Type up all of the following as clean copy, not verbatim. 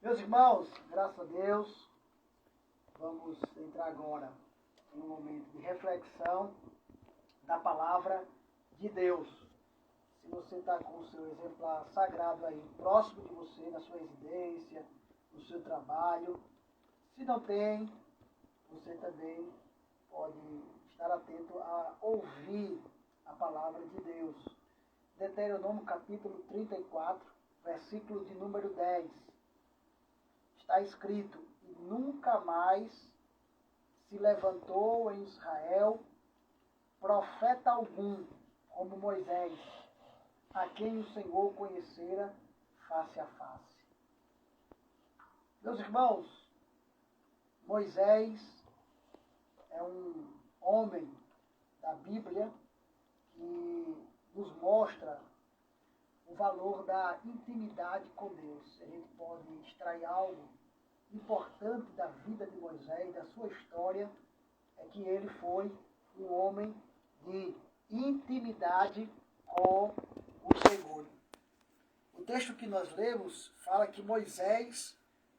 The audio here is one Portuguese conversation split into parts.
Meus irmãos, graças a Deus, vamos entrar agora em um momento de reflexão da palavra de Deus. Se você está com o seu exemplar sagrado aí próximo de você, na sua residência, no seu trabalho, se não tem, você também pode estar atento a ouvir a palavra de Deus. Deuteronômio capítulo 34, versículo de número 10. Está escrito: e nunca mais se levantou em Israel profeta algum como Moisés, a quem o Senhor conhecera face a face. Meus irmãos, Moisés é um homem da Bíblia que nos mostra o valor da intimidade com Deus. A gente pode extrair algo importante da vida de Moisés, da sua história, é que ele foi um homem de intimidade com o Senhor. O texto que nós lemos fala que Moisés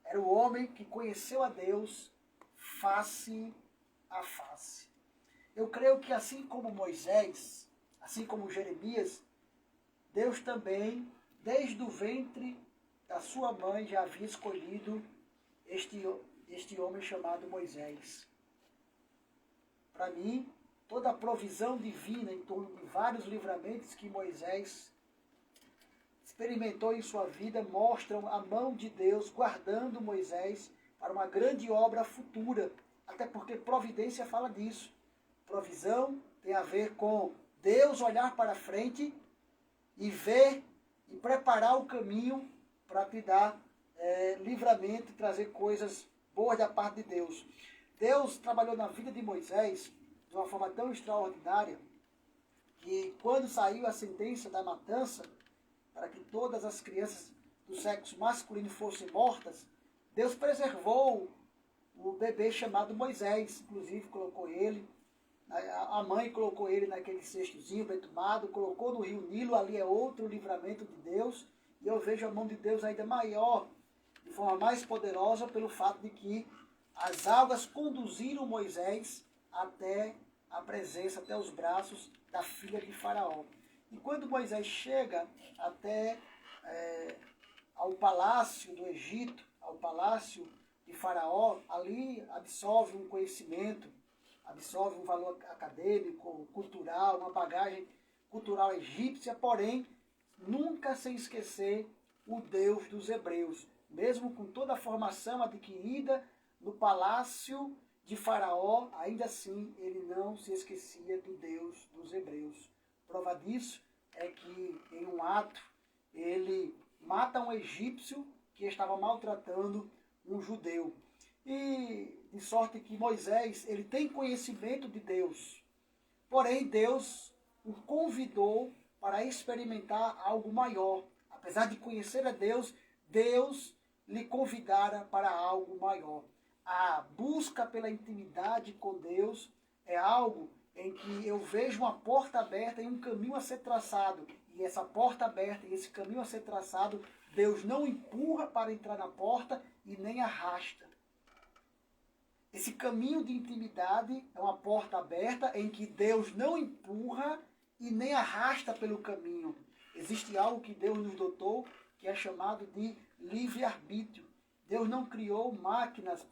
era o homem que conheceu a Deus face a face. Eu creio que assim como Moisés, assim como Jeremias, Deus também, desde o ventre da sua mãe, já havia escolhido este homem chamado Moisés. Para mim, toda a provisão divina em torno de vários livramentos que Moisés experimentou em sua vida mostram a mão de Deus guardando Moisés para uma grande obra futura. Até porque providência fala disso. Provisão tem a ver com Deus olhar para frente e ver e preparar o caminho para te dar livramento e trazer coisas boas da parte de Deus. Deus trabalhou na vida de Moisés de uma forma tão extraordinária que quando saiu a sentença da matança para que todas as crianças do sexo masculino fossem mortas, Deus preservou o bebê chamado Moisés, inclusive colocou ele, a mãe colocou ele naquele cestozinho betumado, colocou no rio Nilo, ali é outro livramento de Deus, e eu vejo a mão de Deus ainda maior, de forma mais poderosa, pelo fato de que as águas conduziram Moisés até a presença, até os braços da filha de Faraó. E quando Moisés chega até ao palácio do Egito, ao palácio de Faraó, ali absorve um conhecimento, absorve um valor acadêmico, cultural, uma bagagem cultural egípcia, porém, nunca sem esquecer o Deus dos hebreus. Mesmo com toda a formação adquirida no palácio de Faraó, ainda assim ele não se esquecia do Deus dos hebreus. Prova disso é que em um ato ele mata um egípcio que estava maltratando um judeu. E de sorte que Moisés ele tem conhecimento de Deus. Porém, Deus o convidou para experimentar algo maior. Apesar de conhecer a Deus, Deus lhe convidara para algo maior. A busca pela intimidade com Deus é algo em que eu vejo uma porta aberta e um caminho a ser traçado. E essa porta aberta e esse caminho a ser traçado, Deus não empurra para entrar na porta e nem arrasta. Esse caminho de intimidade é uma porta aberta em que Deus não empurra e nem arrasta pelo caminho. Existe algo que Deus nos dotou que é chamado de livre-arbítrio. Deus não criou máquinas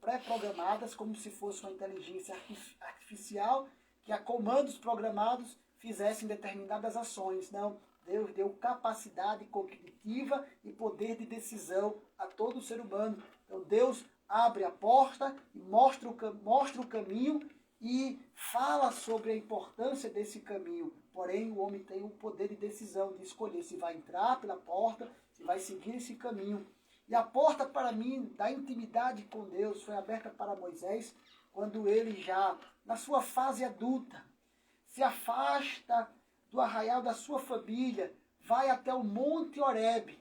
pré-programadas como se fosse uma inteligência artificial que a comandos programados fizessem determinadas ações. Não, Deus deu capacidade cognitiva e poder de decisão a todo ser humano. Então Deus abre a porta e mostra o caminho e fala sobre a importância desse caminho. Porém, o homem tem o poder de decisão, de escolher se vai entrar pela porta, se vai seguir esse caminho. E a porta, para mim, da intimidade com Deus foi aberta para Moisés quando ele já, na sua fase adulta, se afasta do arraial da sua família, vai até o Monte Horebe,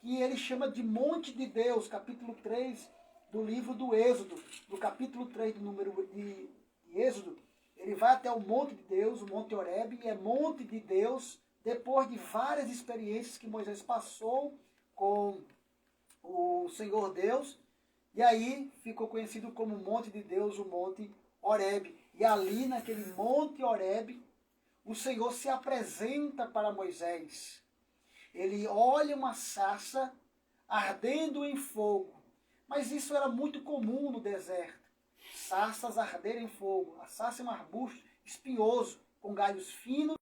que ele chama de Monte de Deus, capítulo 3 do livro do Êxodo. No capítulo 3 do número de Êxodo, ele vai até o Monte de Deus, o Monte Horebe, e é Monte de Deus, depois de várias experiências que Moisés passou com o o Senhor Deus, e aí ficou conhecido como Monte de Deus, o Monte Horebe. E ali naquele Monte Horebe, o Senhor se apresenta para Moisés. Ele olha uma sarça ardendo em fogo. Mas isso era muito comum no deserto. Sarças arderem em fogo. A sarça é um arbusto espinhoso, com galhos finos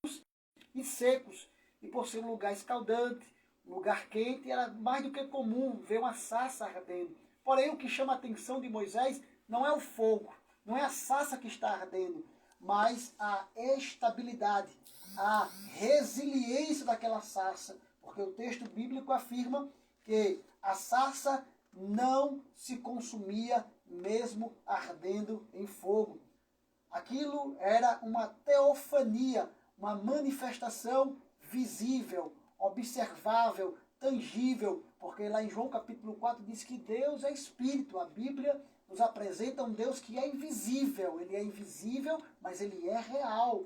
e secos. E por ser um lugar escaldante, um lugar quente, era mais do que comum ver uma sarça ardendo. Porém, o que chama a atenção de Moisés não é o fogo, não é a sarça que está ardendo, mas a estabilidade, a resiliência daquela sarça. Porque o texto bíblico afirma que a sarça não se consumia mesmo ardendo em fogo. Aquilo era uma teofania, uma manifestação visível, observável, tangível, porque lá em João capítulo 4 diz que Deus é Espírito. A Bíblia nos apresenta um Deus que é invisível. Ele é invisível, mas ele é real.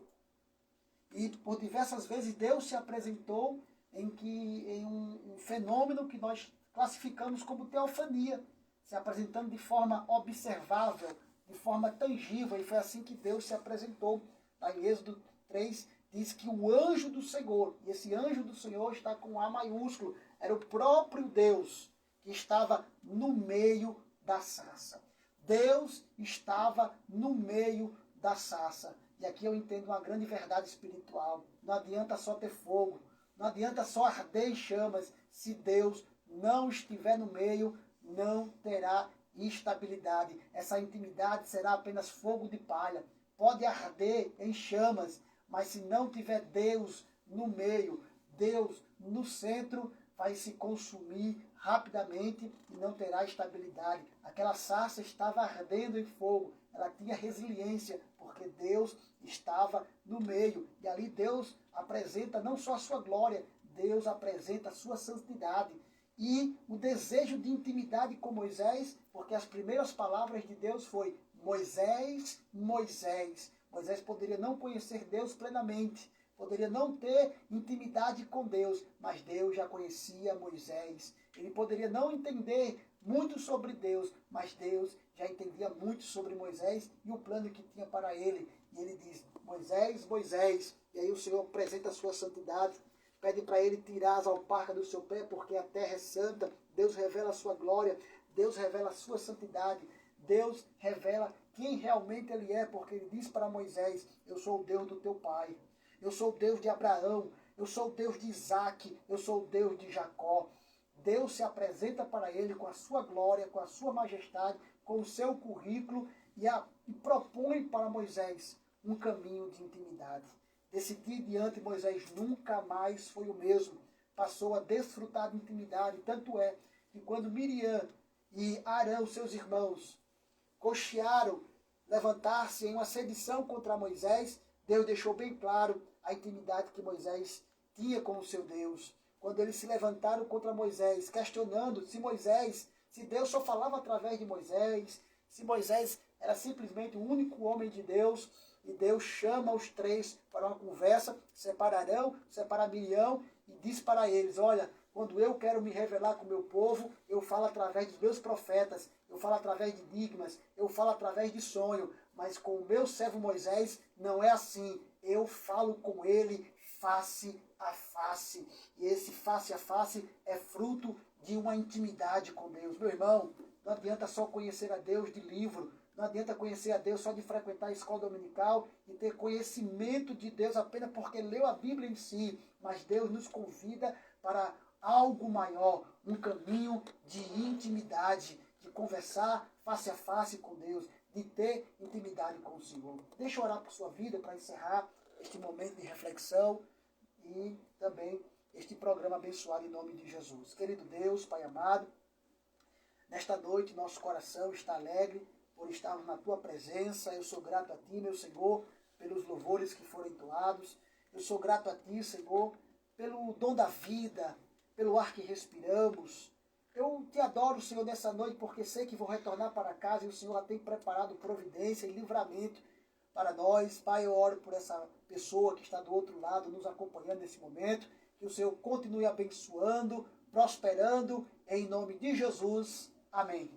E por diversas vezes Deus se apresentou em um fenômeno que nós classificamos como teofania, se apresentando de forma observável, de forma tangível. E foi assim que Deus se apresentou. Lá em Êxodo 3 diz que o anjo do Senhor, e esse anjo do Senhor está com A maiúsculo, era o próprio Deus que estava no meio da sarça. Deus estava no meio da sarça. E aqui eu entendo uma grande verdade espiritual. Não adianta só ter fogo, não adianta só arder em chamas. Se Deus não estiver no meio, não terá estabilidade. Essa intimidade será apenas fogo de palha. Pode arder em chamas, mas se não tiver Deus no meio, Deus no centro, vai se consumir rapidamente e não terá estabilidade. Aquela sarça estava ardendo em fogo, ela tinha resiliência, porque Deus estava no meio. E ali Deus apresenta não só a sua glória, Deus apresenta a sua santidade. E o desejo de intimidade com Moisés, porque as primeiras palavras de Deus foi Moisés, Moisés. Moisés poderia não conhecer Deus plenamente, poderia não ter intimidade com Deus, mas Deus já conhecia Moisés. Ele poderia não entender muito sobre Deus, mas Deus já entendia muito sobre Moisés e o plano que tinha para ele. E ele diz, Moisés, Moisés. E aí o Senhor apresenta a sua santidade, pede para ele tirar as alparcas do seu pé, porque a terra é santa. Deus revela a sua glória, Deus revela a sua santidade, Deus revela quem realmente ele é, porque ele diz para Moisés, eu sou o Deus do teu pai, eu sou o Deus de Abraão, eu sou o Deus de Isaac, eu sou o Deus de Jacó. Deus se apresenta para ele com a sua glória, com a sua majestade, com o seu currículo e propõe para Moisés um caminho de intimidade. Desse dia em diante, Moisés nunca mais foi o mesmo. Passou a desfrutar de intimidade. Tanto é que quando Miriam e Arão, seus irmãos, cochearam levantar-se em uma sedição contra Moisés, Deus deixou bem claro a intimidade que Moisés tinha com o seu Deus. Quando eles se levantaram contra Moisés, questionando se Deus só falava através de Moisés, se Moisés era simplesmente o único homem de Deus, e Deus chama os três para uma conversa, separa Miriam e diz para eles, olha, quando eu quero me revelar com o meu povo, eu falo através dos meus profetas, eu falo através de enigmas, eu falo através de sonho, mas com o meu servo Moisés não é assim. Eu falo com ele face a face. E esse face a face é fruto de uma intimidade com Deus. Meu irmão, não adianta só conhecer a Deus de livro, não adianta conhecer a Deus só de frequentar a escola dominical e ter conhecimento de Deus apenas porque leu a Bíblia em si, mas Deus nos convida para algo maior, um caminho de intimidade, de conversar face a face com Deus, de ter intimidade com o Senhor. Deixa eu orar por sua vida para encerrar este momento de reflexão e também este programa abençoado em nome de Jesus. Querido Deus, Pai amado, nesta noite nosso coração está alegre por estarmos na Tua presença. Eu sou grato a Ti, meu Senhor, pelos louvores que foram entoados. Eu sou grato a Ti, Senhor, pelo dom da vida, pelo ar que respiramos. Eu Te adoro, Senhor, nessa noite, porque sei que vou retornar para casa e o Senhor já tem preparado providência e livramento para nós. Pai, eu oro por essa pessoa que está do outro lado, nos acompanhando nesse momento, que o Senhor continue abençoando, prosperando, em nome de Jesus. Amém.